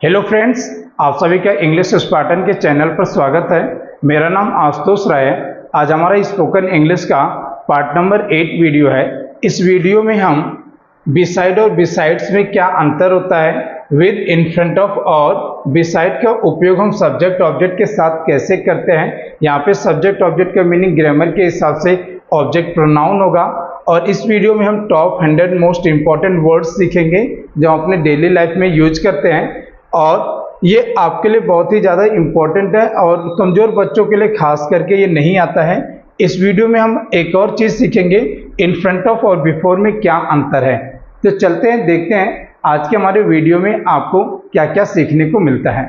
Hello friends, आप सभी का इंग्लिश स्पार्टन के चैनल पर स्वागत है। मेरा नाम आशुतोष राय है। आज हमारा स्पोकन इंग्लिश का पार्ट नंबर 8 वीडियो है। इस वीडियो में हम बिसाइड और बिसाइड्स में क्या अंतर होता है, विद, इन फ्रंट ऑफ और बिसाइड का उपयोग हम सब्जेक्ट ऑब्जेक्ट के साथ कैसे करते हैं। यहाँ पे सब्जेक्ट ऑब्जेक्ट का मीनिंग ग्रामर के हिसाब से ऑब्जेक्ट प्रोनाउन होगा। और इस वीडियो में हम टॉप 100 मोस्ट इंपॉर्टेंट वर्ड्स सीखेंगे जो हम अपने डेली लाइफ में यूज करते हैं, और ये आपके लिए बहुत ही ज़्यादा इम्पोर्टेंट है और कमज़ोर बच्चों के लिए खास करके ये नहीं आता है। इस वीडियो में हम एक और चीज़ सीखेंगे, इन फ्रंट ऑफ और बिफोर में क्या अंतर है। तो चलते हैं, देखते हैं आज के हमारे वीडियो में आपको क्या क्या सीखने को मिलता है।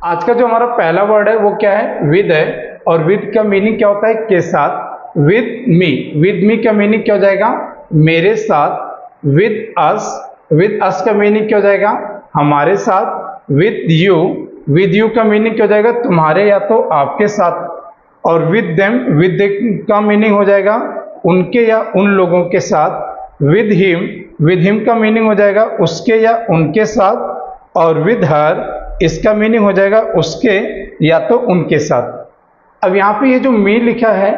आज का जो हमारा पहला वर्ड है वो क्या है, विद है। और विद का मीनिंग क्या होता है, के साथ। विद मी का मीनिंग क्या हो जाएगा, मेरे साथ। विद अस का मीनिंग क्या हो जाएगा, हमारे साथ। विद यू का मीनिंग क्या हो जाएगा, तुम्हारे या तो आपके साथ। और विद देम का मीनिंग हो जाएगा उनके या उन लोगों के साथ। विद हिम का मीनिंग हो जाएगा उसके या उनके साथ। और विद हर, इसका मीनिंग हो जाएगा उसके या तो उनके साथ। अब यहाँ पे ये जो मी लिखा है,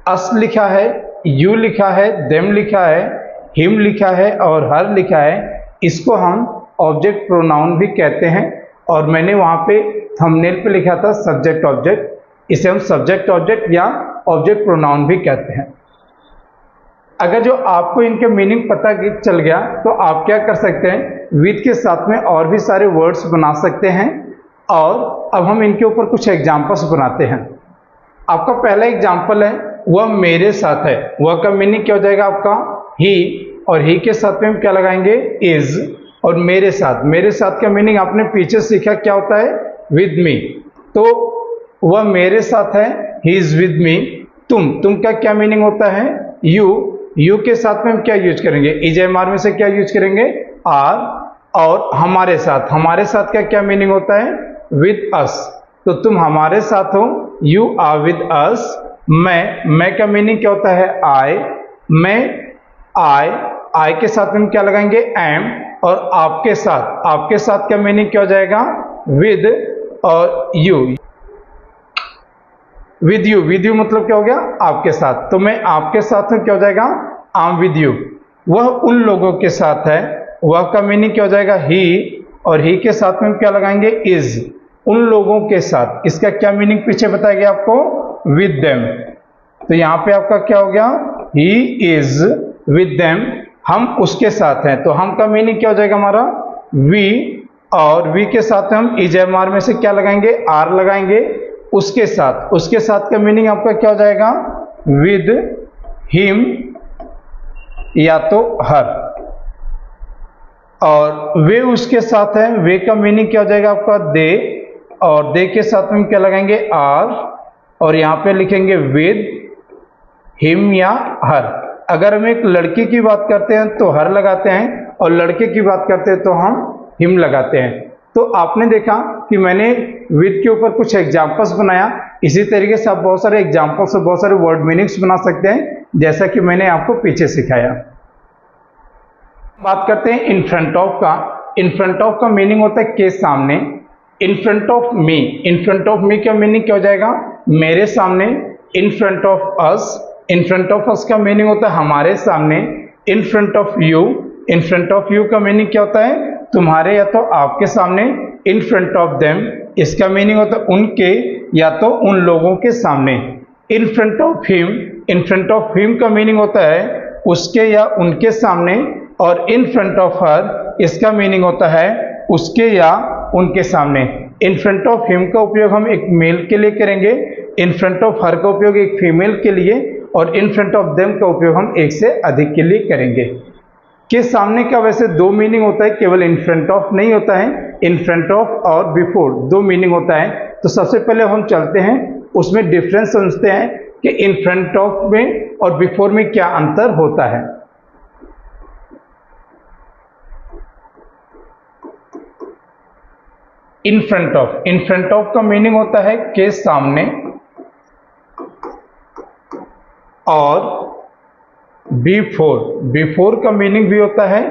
अस लिखा है, यू लिखा है, देम लिखा है, हिम लिखा है और हर लिखा है, इसको हम ऑब्जेक्ट प्रोनाउन भी कहते हैं। और मैंने वहाँ पे थंबनेल पे लिखा था सब्जेक्ट ऑब्जेक्ट, इसे हम सब्जेक्ट ऑब्जेक्ट या ऑब्जेक्ट प्रोनाउन भी कहते हैं। अगर जो आपको इनके मीनिंग पता चल गया तो आप क्या कर सकते हैं, विद के साथ में और भी सारे वर्ड्स बना सकते हैं। और अब हम इनके ऊपर कुछ एग्जाम्पल्स बनाते हैं। आपका पहला एग्जाम्पल है, वह मेरे साथ है। वह का मीनिंग क्या हो जाएगा आपका, ही। और ही के साथ में हम क्या लगाएंगे, इज। और मेरे साथ का मीनिंग आपने पीछे सीखा क्या होता है, विद मी। तो वह मेरे साथ है, ही इज विद मी। तुम का क्या मीनिंग होता है, यू के साथ में हम क्या यूज करेंगे, इजएमआर में से क्या यूज करेंगे, आर। और हमारे साथ का क्या मीनिंग होता है, विद अस। तो तुम हमारे साथ हो, यू आर विद अस। मैं का मीनिंग क्या होता है, आई के साथ में हम क्या लगाएंगे, एम। और आपके साथ का मीनिंग क्या हो जाएगा, विद। और यू, विद यू मतलब क्या हो गया, आपके साथ। तो मैं आपके साथ हूं, क्या हो जाएगा, आई एम विद यू। वह उन लोगों के साथ है, वह का मीनिंग क्या हो जाएगा, ही। और ही के साथ में हम क्या लगाएंगे, इज। उन लोगों के साथ, इसका क्या मीनिंग पीछे बताया गया आपको, विद देम। तो यहां पे आपका क्या हो गया, ही इज विद देम, हम उसके साथ हैं। तो हम का मीनिंग क्या हो जाएगा हमारा, वी। और वी के साथ हम इजएमआर में से क्या लगाएंगे, आर लगाएंगे, उसके साथ का मीनिंग आपका क्या हो जाएगा, विद हिम या तो हर। और वे उसके साथ हैं, वे का मीनिंग क्या हो जाएगा आपका, दे। और दे के साथ में क्या लगाएंगे, आर। और यहां पे लिखेंगे विद हिम या हर। अगर हम एक लड़की की बात करते हैं तो हर लगाते हैं, और लड़के की बात करते हैं तो हम हिम लगाते हैं। तो आपने देखा कि मैंने विद के ऊपर कुछ एग्जाम्पल्स बनाया। इसी तरीके से आप बहुत सारे एग्जाम्पल्स और बहुत सारे वर्ड मीनिंग्स बना सकते हैं, जैसा कि मैंने आपको पीछे सिखाया। बात करते हैं इन फ्रंट ऑफ का। इन फ्रंट ऑफ का मीनिंग होता है के सामने। इन फ्रंट ऑफ मी का मीनिंग क्या हो जाएगा, मेरे सामने। इन फ्रंट ऑफ अस का मीनिंग होता है हमारे सामने। इन फ्रंट ऑफ यू का मीनिंग क्या होता है, तुम्हारे या तो आपके सामने। इन फ्रंट ऑफ देम, इसका मीनिंग होता है उनके या तो उन लोगों के सामने। इन फ्रंट ऑफ हिम का मीनिंग होता है उसके या उनके सामने। और इन फ्रंट ऑफ हर, इसका मीनिंग होता है उसके या उनके सामने। इन फ्रंट ऑफ हिम का उपयोग हम एक मेल के लिए करेंगे, इन फ्रंट ऑफ हर का उपयोग एक फीमेल के लिए, और इन फ्रंट ऑफ देम का उपयोग हम एक से अधिक के लिए करेंगे। के सामने का वैसे दो मीनिंग होता है, केवल इन फ्रंट ऑफ नहीं होता है, इन फ्रंट ऑफ और बिफोर दो मीनिंग होता है। तो सबसे पहले हम चलते हैं उसमें डिफरेंस समझते हैं कि इन फ्रंट ऑफ में और बिफोर में क्या अंतर होता है। इन फ्रंट ऑफ का मीनिंग होता है के सामने। और बिफोर का मीनिंग भी होता है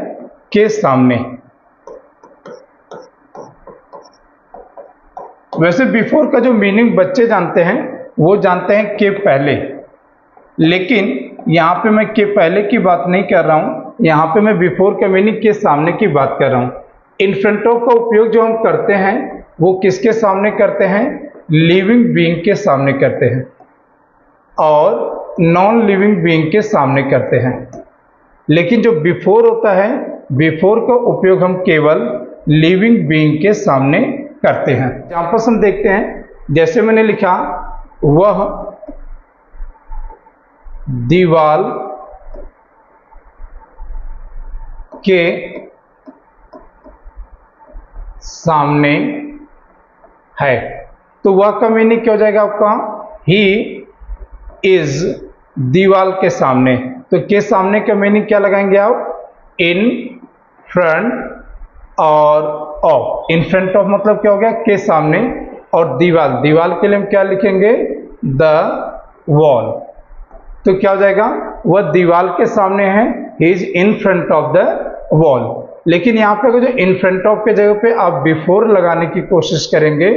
के सामने। वैसे बिफोर का जो मीनिंग बच्चे जानते हैं वो जानते हैं के पहले, लेकिन यहाँ पे मैं के पहले की बात नहीं कर रहा हूँ, यहाँ पे मैं बिफोर का मीनिंग के सामने की बात कर रहा हूँ। इन फ्रंट ऑफ का उपयोग जो हम करते हैं वो किसके सामने करते हैं? लिविंग बीइंग के सामने करते हैं और नॉन लिविंग बीइंग के सामने करते हैं। लेकिन जो बिफोर होता है, बिफोर का उपयोग हम केवल लिविंग बीइंग के सामने करते हैं। एग्जांपल्स हम देखते हैं, जैसे मैंने लिखा वह दीवार के सामने है, तो वह का मीनिंग क्या हो जाएगा आपका? ही इज दीवार के सामने। तो के सामने का मीनिंग क्या लगाएंगे आप? इन फ्रंट और ऑफ। इन फ्रंट ऑफ मतलब क्या हो गया? के सामने, और दीवार, दीवार के लिए हम क्या लिखेंगे? The wall. तो क्या हो जाएगा? वह दीवार के सामने है, he is in front of the wall. लेकिन यहाँ पे अगर जो इन फ्रंट ऑफ के जगह पे आप बिफोर लगाने की कोशिश करेंगे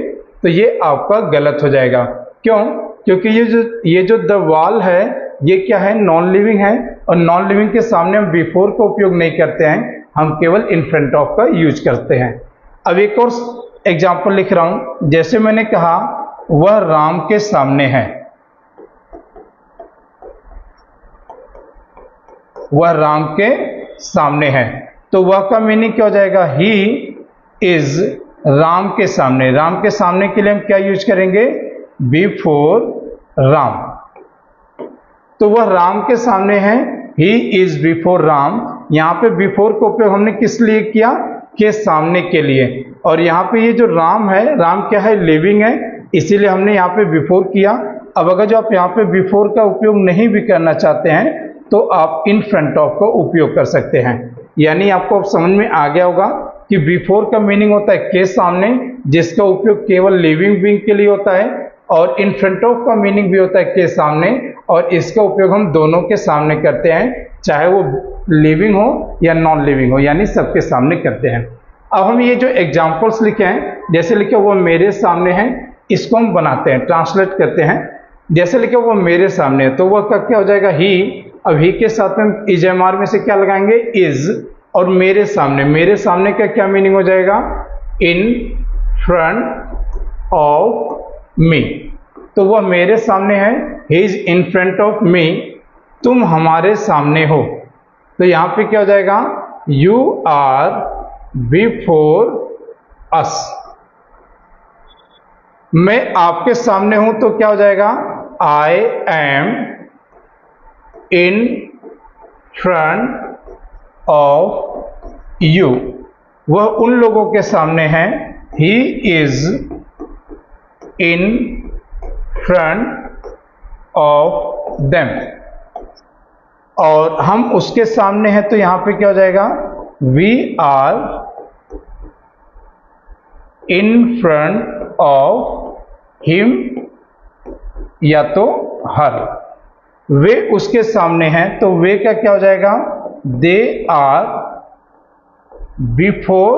तो ये आपका गलत हो जाएगा। क्यों? क्योंकि ये जो द वॉल है ये क्या है? नॉन लिविंग है, और नॉन लिविंग के सामने हम बिफोर का उपयोग नहीं करते हैं, हम केवल इन फ्रंट ऑफ का यूज करते हैं। अब एक और एग्जाम्पल लिख रहा हूं, जैसे मैंने कहा वह राम के सामने है, वह राम के सामने है, तो वह का मीनिंग क्या हो जाएगा? ही इज राम के सामने। राम के सामने के लिए हम क्या यूज करेंगे? बिफोर राम। तो वह राम के सामने है, ही इज बिफोर राम। यहाँ पे बिफोर का उपयोग हमने किस लिए किया? के सामने के लिए। और यहाँ पे ये जो राम है, राम क्या है? लिविंग है, इसीलिए हमने यहाँ पे बिफोर किया। अब अगर जो आप यहाँ पे बिफोर का उपयोग नहीं भी करना चाहते हैं तो आप इन फ्रंट ऑफ का उपयोग कर सकते हैं। यानी आपको अब समझ में आ गया होगा कि बिफोर का मीनिंग होता है के सामने, जिसका उपयोग केवल लिविंग बीइंग के लिए होता है, और इन फ्रंट ऑफ का मीनिंग भी होता है के सामने, और इसका उपयोग हम दोनों के सामने करते हैं, चाहे वो लिविंग हो या नॉन लिविंग हो, यानी सबके सामने करते हैं। अब हम ये जो एग्जाम्पल्स लिखे हैं, जैसे लिखे वो मेरे सामने हैं, इसको हम बनाते हैं, ट्रांसलेट करते हैं। जैसे लिखे वो मेरे सामने है, तो वह का क्या हो जाएगा? ही। अब ही के साथ में इजएमआर में से क्या लगाएंगे? इज। और मेरे सामने, मेरे सामने का क्या मीनिंग हो जाएगा? इन फ्रंट ऑफ मी। तो वह मेरे सामने है, he is in front of me. तुम हमारे सामने हो, तो यहां पे क्या हो जाएगा? You are before us. मैं आपके सामने हूं, तो क्या हो जाएगा? I am in front of you. वह उन लोगों के सामने है, he is in front of them. और हम उसके सामने हैं, तो यहां पे क्या हो जाएगा? We are in front of him, या तो हर। वे उसके सामने हैं, तो वे का क्या हो जाएगा? दे आर बिफोर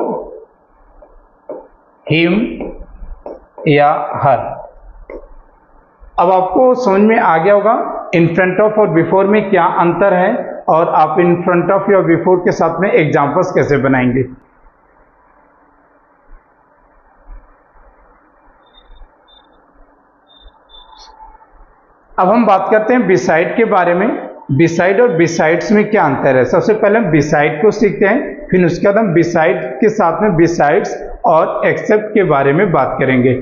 हिम या हर। अब आपको समझ में आ गया होगा इन फ्रंट ऑफ और बिफोर में क्या अंतर है, और आप इन फ्रंट ऑफ या बिफोर के साथ में एग्जाम्पल्स कैसे बनाएंगे। अब हम बात करते हैं बिसाइड के बारे में। बिसाइड और बिसाइड्स में क्या अंतर है? सबसे पहले हम बिसाइड को सीखते हैं, फिर उसके बाद हम बिसाइड के साथ में बिसाइड्स और एक्सेप्ट के बारे में बात करेंगे।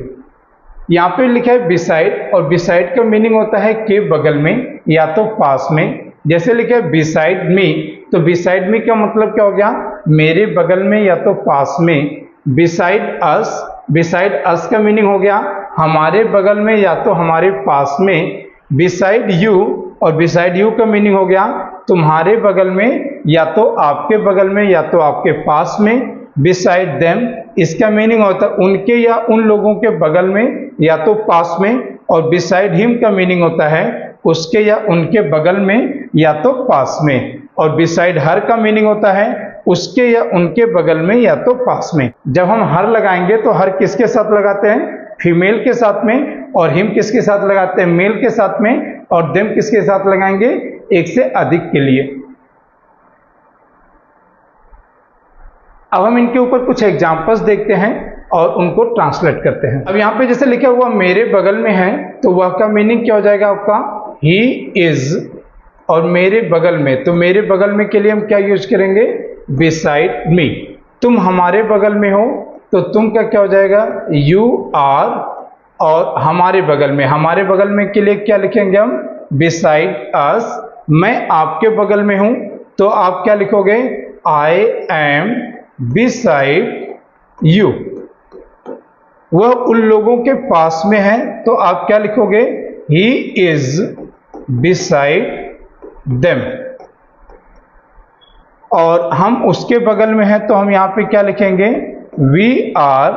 यहाँ पे लिखा है बिसाइड, और बिसाइड का मीनिंग होता है के बगल में या तो पास में। जैसे लिखा है बिसाइड मी, तो बिसाइड मी का मतलब क्या हो गया? मेरे बगल में या तो पास में। बिसाइड अस, बिसाइड अस का मीनिंग हो गया हमारे बगल में या तो हमारे पास में। बिसाइड यू, और बिसाइड यू का मीनिंग हो गया तुम्हारे बगल में या तो आपके बगल में या तो आपके पास में। बिसाइड देम, इसका मीनिंग होता है उनके या उन लोगों के बगल में या तो पास में। और बिसाइड हिम का मीनिंग होता है उसके या उनके बगल में या तो पास में। और बिसाइड हर का मीनिंग होता है उसके या उनके बगल में या तो पास में। जब हम हर लगाएंगे तो हर किसके साथ लगाते हैं? फीमेल के साथ में, और हिम किसके साथ लगाते हैं, मेल के साथ में, और देम किसके साथ लगाएंगे, एक से अधिक के लिए। अब हम इनके ऊपर कुछ एग्जांपल्स देखते हैं और उनको ट्रांसलेट करते हैं। अब यहाँ पे जैसे लिखा हुआ मेरे बगल में है, तो वह का मीनिंग क्या हो जाएगा आपका, ही इज, और मेरे बगल में, तो मेरे बगल में के लिए हम क्या यूज करेंगे, बिसाइड मी। तुम हमारे बगल में हो, तो तुम का क्या हो जाएगा, यू आर, और हमारे बगल में के लिए क्या लिखेंगे हम, बिसाइड अस। मैं आपके बगल में हूं, तो आप क्या लिखोगे, आई एम बिसाइड यू। वह उन लोगों के पास में है, तो आप क्या लिखोगे, ही इज बिसाइड देम। और हम उसके बगल में हैं, तो हम यहां पे क्या लिखेंगे, वी आर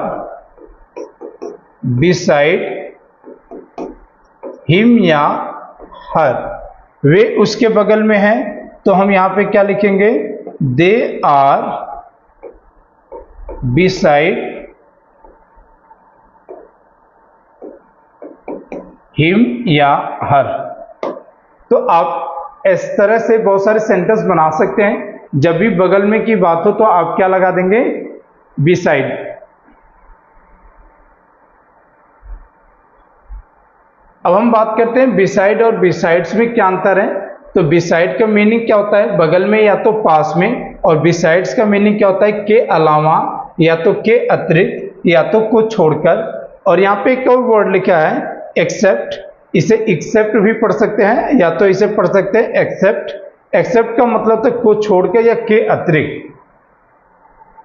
बिसाइड हिम या हर। वे उसके बगल में हैं, तो हम यहां पे क्या लिखेंगे, दे आर बिसाइड हिम या हर। तो आप इस तरह से बहुत सारे सेंटेंस बना सकते हैं। जब भी बगल में की बात हो तो आप क्या लगा देंगे, बिसाइड। अब हम बात करते हैं बिसाइड और बिसाइड्स में क्या अंतर है। तो बिसाइड का मीनिंग क्या होता है, बगल में या तो पास में, और बिसाइड्स का मीनिंग क्या होता है, के अलावा, या तो के अतिरिक्त, या तो को छोड़कर। और यहाँ पे एक और वर्ड लिखा है एक्सेप्ट, इसे एक्सेप्ट भी पढ़ सकते हैं, या तो इसे पढ़ सकते हैं एक्सेप्ट। एक्सेप्ट का मतलब तो को छोड़कर या के अतिरिक्त।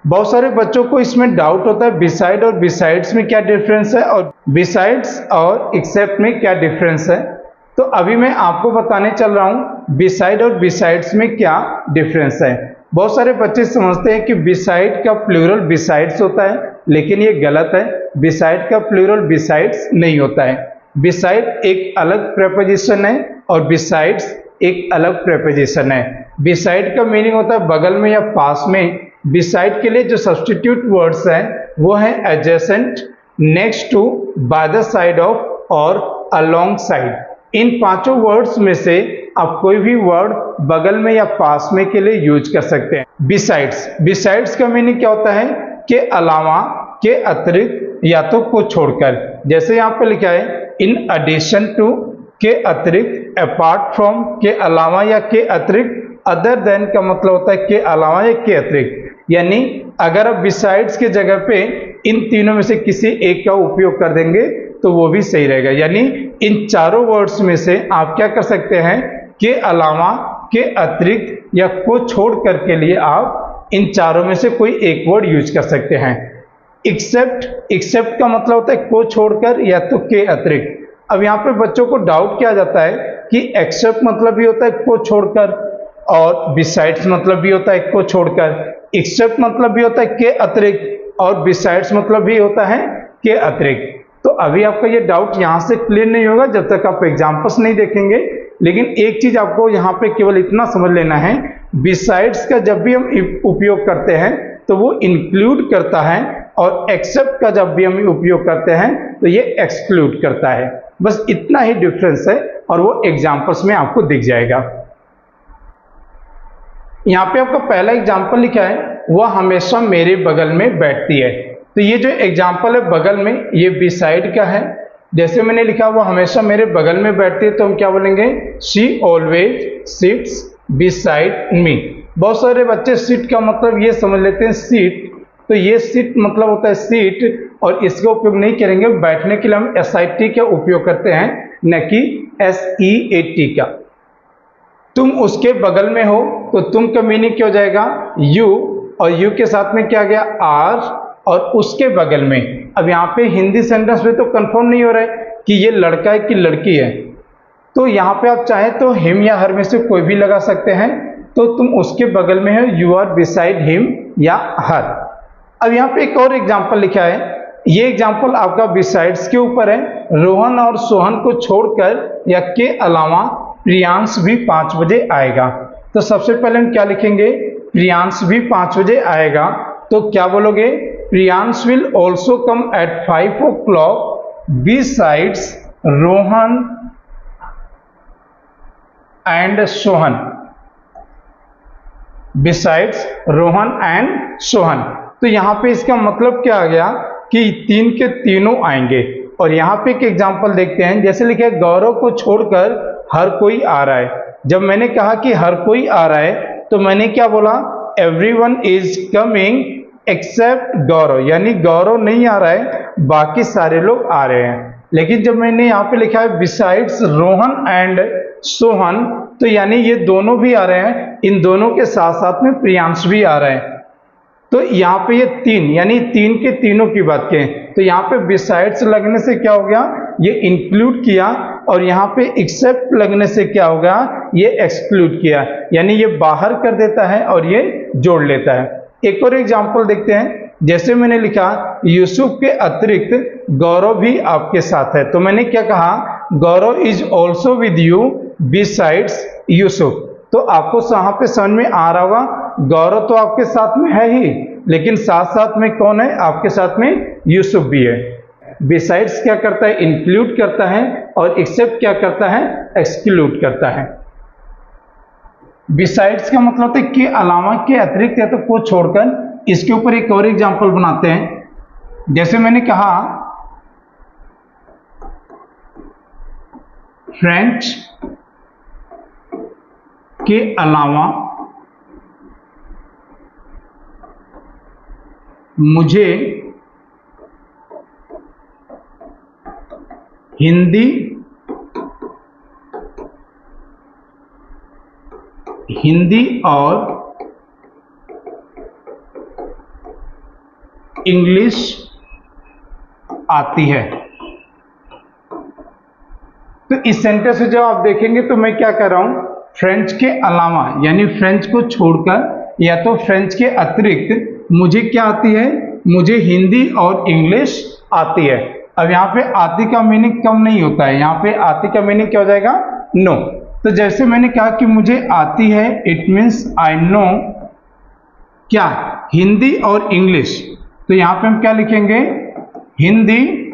बहुत सारे बच्चों को इसमें डाउट होता है बिसाइड और बिसाइड्स में क्या डिफरेंस है, और बिसाइड्स और एक्सेप्ट में क्या डिफरेंस है। तो अभी मैं आपको बताने चल रहा हूं बिसाइड और बिसाइड्स में क्या डिफरेंस है। बहुत सारे बच्चे समझते हैं कि बिसाइड का प्लूरल बिसाइड्स होता है, लेकिन ये गलत है। बिसाइड का प्लूरल बिसाइड्स नहीं होता है। बिसाइड एक अलग प्रेपोजिशन है और बिसाइड्स एक अलग प्रेपोजिशन है। बिसाइड का मीनिंग होता है बगल में या पास में। बिसाइड के लिए जो सब्स्टिट्यूट वर्ड्स हैं वो है adjacent, next to, by the side of और अलोंग साइड। इन पांचों वर्ड्स में से आप कोई भी वर्ड बगल में या पास में के लिए यूज कर सकते हैं। बिसाइड्स, बिसाइड्स का मीनिंग क्या होता है, के अलावा, के अतिरिक्त, या तो को छोड़कर। जैसे यहाँ पे लिखा है इन एडिशन टू, के अतिरिक्त, अपार्ट फ्रॉम, के अलावा या के अतिरिक्त, अदर देन का मतलब होता है के अलावा या के अतिरिक्त। यानी अगर आप बिसाइड्स के जगह पे इन तीनों में से किसी एक का उपयोग कर देंगे तो वो भी सही रहेगा। यानी इन चारों वर्ड्स में से आप क्या कर सकते हैं, के अलावा, के अतिरिक्त या को छोड़ कर के लिए आप इन चारों में से कोई एक वर्ड यूज कर सकते हैं। एक्सेप्ट, एक्सेप्ट का मतलब होता है को छोड़कर या तो के अतिरिक्त। अब यहाँ पे बच्चों को डाउट किया जाता है कि एक्सेप्ट मतलब भी होता है को छोड़कर, और बिसाइड्स मतलब भी होता है को छोड़कर। एक्सेप्ट मतलब भी होता है के अतिरिक्त, और बिसाइड्स मतलब भी होता है के अतिरिक्त। तो अभी आपका ये डाउट यहाँ से क्लियर नहीं होगा जब तक आप एग्जाम्पल्स नहीं देखेंगे। लेकिन एक चीज आपको यहाँ पे केवल इतना समझ लेना है, बिसाइड्स का जब भी हम उपयोग करते हैं तो वो इंक्लूड करता है, और एक्सेप्ट का जब भी हम उपयोग करते हैं तो ये एक्सक्लूड करता है। बस इतना ही डिफरेंस है, और वो एग्जाम्पल्स में आपको दिख जाएगा। यहाँ पे आपका पहला एग्जाम्पल लिखा है, वह हमेशा मेरे बगल में बैठती है। तो ये जो एग्जाम्पल है बगल में, ये बिसाइड का है। जैसे मैंने लिखा वो हमेशा मेरे बगल में बैठती है, तो हम क्या बोलेंगे, she always sits beside me. बहुत सारे बच्चे सीट का मतलब ये समझ लेते हैं सीट, तो ये सीट मतलब होता है सीट, और इसका उपयोग नहीं करेंगे। बैठने के लिए हम SIT का उपयोग करते हैं, न कि SEAT का। तुम उसके बगल में हो, तो तुम का मीनिंग क्या हो जाएगा, यू, और यू के साथ में क्या गया, आर, और उसके बगल में। अब यहाँ पे हिंदी सेंटेंस में तो कंफर्म नहीं हो रहा है कि ये लड़का है कि लड़की है, तो यहाँ पे आप चाहें तो हिम या हर में से कोई भी लगा सकते हैं। तो तुम उसके बगल में हो, यू आर बिसाइड हिम या हर। अब यहाँ पे एक और एग्जाम्पल लिखा है, ये एग्जाम्पल आपका बिसाइड्स के ऊपर है। रोहन और सोहन को छोड़कर या के अलावा प्रियांश भी 5 बजे आएगा। तो सबसे पहले हम क्या लिखेंगे, प्रियांश भी 5 बजे आएगा। तो क्या बोलोगे, Priyansh will also come at 5 o'clock besides Rohan and Sohan, besides Rohan and Sohan. तो यहां पे इसका मतलब क्या आ गया कि तीन के तीनों आएंगे। और यहां पे एक एग्जांपल देखते हैं, जैसे लिखा है गौरव को छोड़कर हर कोई आ रहा है। जब मैंने कहा कि हर कोई आ रहा है तो मैंने क्या बोला, एवरीवन इज कमिंग एक्सेप्ट गौरव, यानी गौरव नहीं आ रहा है, बाकी सारे लोग आ रहे हैं। लेकिन जब मैंने यहाँ पे लिखा है बिसाइड्स रोहन एंड सोहन, तो यानी ये दोनों भी आ रहे हैं, इन दोनों के साथ साथ में प्रियांश भी आ रहे हैं। तो यहाँ पे ये तीन, यानी तीन के तीनों की बात करें तो यहाँ पे बिसाइड्स लगने से क्या हो गया, ये इंक्लूड किया, और यहाँ पे एक्सेप्ट लगने से क्या हो गया, ये एक्सक्लूड किया, यानी ये बाहर कर देता है और ये जोड़ लेता है। एक और एग्जांपल देखते हैं, जैसे मैंने लिखा यूसुफ के अतिरिक्त गौरव भी आपके साथ है। तो मैंने क्या कहा, Gaurav is also with you besides Yusuf. तो आपको यहाँ पे समझ में आ रहा होगा, गौरव तो आपके साथ में है ही, लेकिन साथ साथ में कौन है, आपके साथ में यूसुफ भी है। बिसाइड्स क्या करता है, इंक्लूड करता है, और एक्सेप्ट क्या करता है, एक्सक्लूड करता है। बिसाइड्स का मतलब है कि अलावा, के अतिरिक्त, या तो को छोड़कर। इसके ऊपर एक और एग्जांपल बनाते हैं, जैसे मैंने कहा फ्रेंच के अलावा मुझे हिंदी और इंग्लिश आती है। तो इस सेंटेंस से जब आप देखेंगे तो मैं क्या कर रहा हूं, फ्रेंच के अलावा यानी फ्रेंच को छोड़कर या तो फ्रेंच के अतिरिक्त मुझे क्या आती है, मुझे हिंदी और इंग्लिश आती है। अब यहाँ पे आती का मीनिंग कम नहीं होता है, यहाँ पे आती का मीनिंग क्या हो जाएगा, नो। तो जैसे मैंने कहा कि मुझे आती है, इट मीन्स आई नो क्या, हिंदी और इंग्लिश। तो यहाँ पे हम क्या लिखेंगे, हिंदी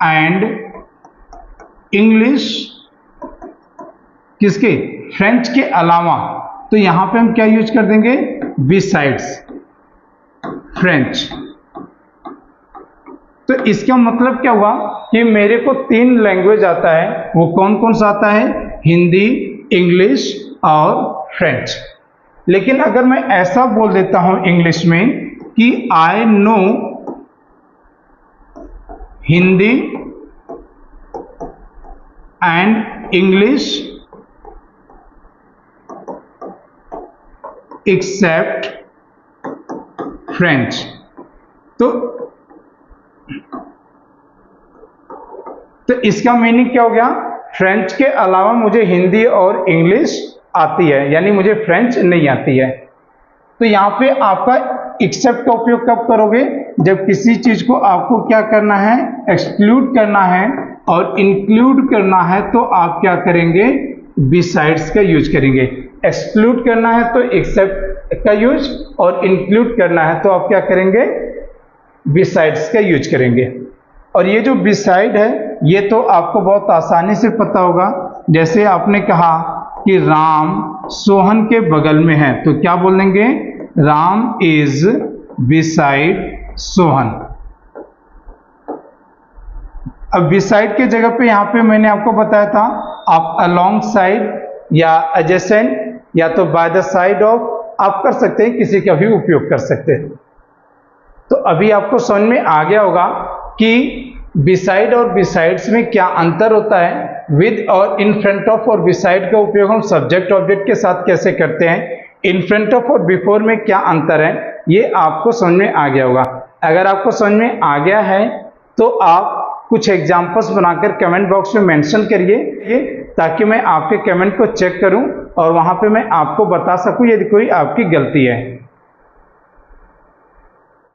एंड इंग्लिश किसके, फ्रेंच के अलावा। तो यहां पे हम क्या यूज कर देंगे, बिसाइड्स फ्रेंच। तो इसका मतलब क्या हुआ कि मेरे को तीन लैंग्वेज आता है, वो कौन कौन सा आता है, हिंदी, इंग्लिश और फ्रेंच। लेकिन अगर मैं ऐसा बोल देता हूं इंग्लिश में कि I know Hindi and English except French, तो इसका मीनिंग क्या हो गया, फ्रेंच के अलावा मुझे हिंदी और इंग्लिश आती है, यानी मुझे फ्रेंच नहीं आती है। तो यहां पे आपका एक्सेप्ट का उपयोग कब करोगे, जब किसी चीज को आपको क्या करना है, एक्सक्लूड करना है और इंक्लूड करना है, तो आप क्या करेंगे, बिसाइड्स का यूज करेंगे। एक्सक्लूड करना है तो एक्सेप्ट का यूज, और इंक्लूड करना है तो आप क्या करेंगे, बिसाइड्स का यूज करेंगे। और ये जो बिसाइड है ये तो आपको बहुत आसानी से पता होगा, जैसे आपने कहा कि राम सोहन के बगल में है, तो क्या बोल देंगे, राम इज बिसाइड सोहन। अब बिसाइड के जगह पे यहाँ पे मैंने आपको बताया था, आप अलोंग साइड या एडजेसेंट या तो बाय द साइड ऑफ आप कर सकते हैं, किसी का भी उपयोग कर सकते हैं। तो अभी आपको समझ में आ गया होगा कि बिसाइड और बिसाइड्स में क्या अंतर होता है, विद और इन फ्रंट ऑफ और बिसाइड का उपयोग हम सब्जेक्ट ऑब्जेक्ट के साथ कैसे करते हैं, इन फ्रंट ऑफ और बिफोर में क्या अंतर है, ये आपको समझ में आ गया होगा। अगर आपको समझ में आ गया है तो आप कुछ एग्जाम्पल्स बनाकर कमेंट बॉक्स में मेंशन करिए, ताकि मैं आपके कमेंट को चेक करूं और वहां पे मैं आपको बता सकूं यदि कोई आपकी गलती है।